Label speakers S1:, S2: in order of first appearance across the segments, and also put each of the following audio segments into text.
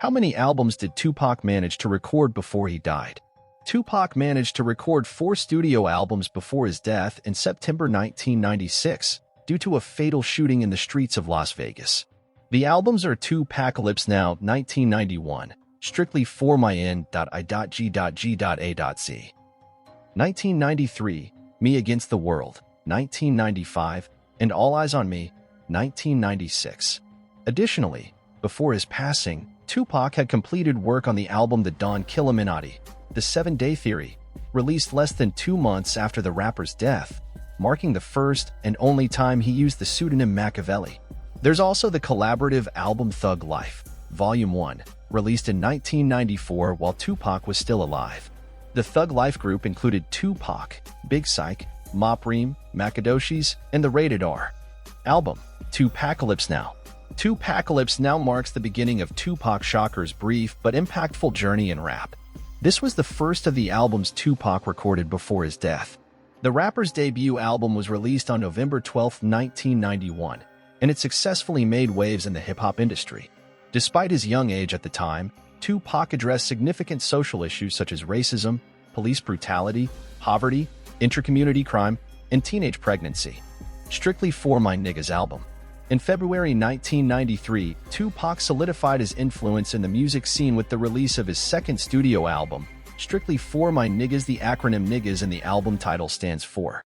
S1: How many albums did Tupac manage to record before he died? Tupac managed to record 4 studio albums before his death in September 1996 due to a fatal shooting in the streets of Las Vegas. The albums are Tupacalypse Now 1991, Strictly for My N.I.G.G.A.Z, 1993, Me Against the World, 1995, and All Eyez On Me, 1996. Additionally, before his passing, Tupac had completed work on the album The Don Killuminati, The 7-Day Theory, released less than 2 months after the rapper's death, marking the first and only time he used the pseudonym Makaveli. There's also the collaborative album Thug Life, Volume 1, released in 1994 while Tupac was still alive. The Thug Life group included Tupac, Big Syke, Mopreme, Macadoshis, and the Rated R album, Tupacalypse Now. Tupacalypse Now marks the beginning of Tupac Shakur's brief but impactful journey in rap. This was the first of the albums Tupac recorded before his death. The rapper's debut album was released on November 12, 1991, and it successfully made waves in the hip-hop industry. Despite his young age at the time, Tupac addressed significant social issues such as racism, police brutality, poverty, intracommunity crime, and teenage pregnancy. Strictly for My N.I.G.G.A.Z album. In February 1993, Tupac solidified his influence in the music scene with the release of his second studio album, Strictly for My N.I.G.G.A.Z. The acronym N.I.G.G.A.Z in the album title stands for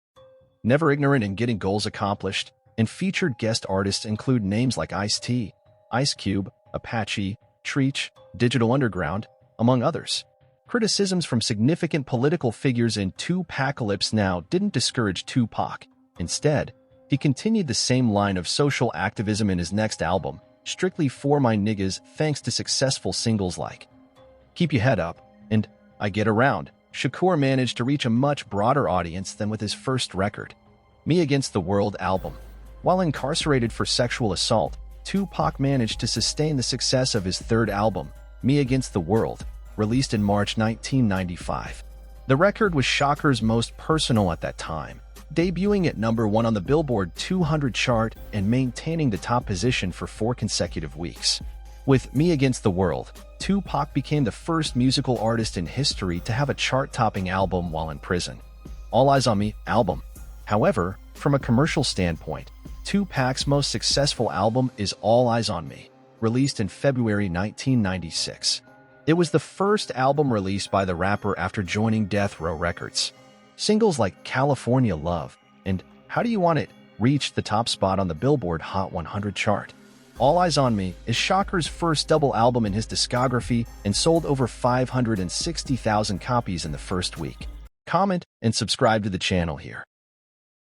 S1: Never Ignorant in Getting Goals Accomplished, and featured guest artists include names like Ice-T, Ice Cube, Apache, Treach, Digital Underground, among others. Criticisms from significant political figures in Tupacalypse Now didn't discourage Tupac. Instead, he continued the same line of social activism in his next album, Strictly for My N.I.G.G.A.Z, thanks to successful singles like Keep Your Head Up and I Get Around. Shakur managed to reach a much broader audience than with his first record, Me Against the World album. While incarcerated for sexual assault, Tupac managed to sustain the success of his third album, Me Against the World, released in March 1995. The record was Shakur's most personal at that time, debuting at number 1 on the Billboard 200 chart and maintaining the top position for 4 consecutive weeks. With Me Against the World, Tupac became the first musical artist in history to have a chart-topping album while in prison. All Eyez On Me album. However, from a commercial standpoint, Tupac's most successful album is All Eyez On Me, released in February 1996. It was the first album released by the rapper after joining Death Row Records. Singles like California Love and How Do You Want It reached the top spot on the Billboard Hot 100 chart. All Eyez On Me is Shakur's first double album in his discography and sold over 560,000 copies in the first week. Comment and subscribe to the channel here.